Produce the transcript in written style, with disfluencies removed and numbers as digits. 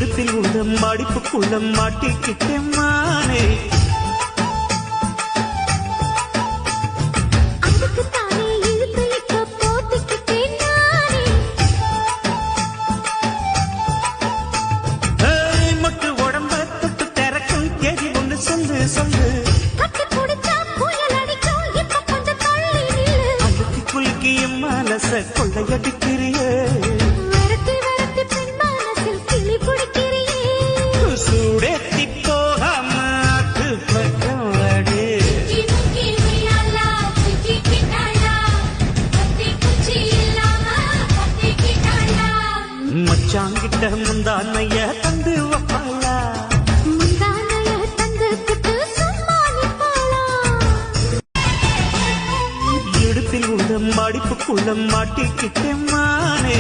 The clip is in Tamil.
இடுப்பில் உள்ள மடிப்புக்குள்ள மாட்டிக்கிட்டேன் மானே. மொட்டு உடம்ப தொட்டு திறக்கும் கேதி ஒன்று சொல்லு சொல்லு. அதுக்கு குலுக்கி என் மனச கொள்ளையடிக்கிறியே. சூடேத்தி போகாம ஆத்து பக்கம் வாடு. மச்சாங்கிட்ட முந்தானைய தந்து வப்பாளா. இடுப்பில் உள்ள மடிப்புக்குள்ள மாட்டிக்கிட்டேன் மானே.